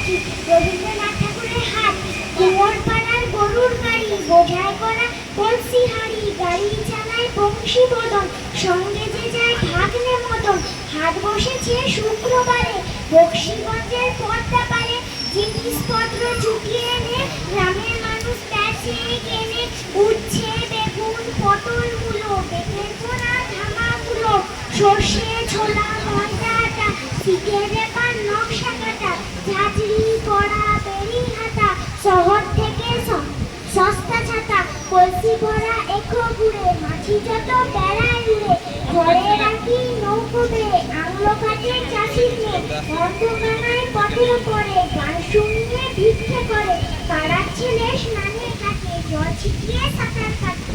পাখি, রবীন্দ্রনাথ ঠাকুরের হাট, কুমোর পাড়ার গরুর গাড়ি, বোঝাই করা কলসি হাড়ি, গাড়ি চালায় বংশী বদন, সঙ্গে যে যায় ভাগ্নে মদন। হাট বসেছে শুক্রবারে, বক্সিগঞ্জের পদ্মা পারে, জিনিসপত্র চুকিয়ে এনে গ্রামের মানুষ বেচে কেনে। উচ্ছে, বেগুন, পটল, মূলো, পেঁপের পোড়া, ধামাগুলো, সর্ষে, ছোলা, ময়দা আটা, শিকের ব্যাপার, নকশা কাটা, ঝাঁঝরি, কড়া, বেরি হাতা, শহর থেকে সস্তা ছাতা, কলসি ভরা এখো ঘুরে, মাছি যত বেড়ায় উড়ে, ঘরে রাখি নৌকো বেড়ে, আংলো কাটে চাষির মেয়ে, অন্ধকানায় পথের পরে, গান শুনিয়ে ভিক্ষে করে, পাড়ার ছেলে স্নানে থাকে, জল ছিটিয়ে সাঁতার কাটে।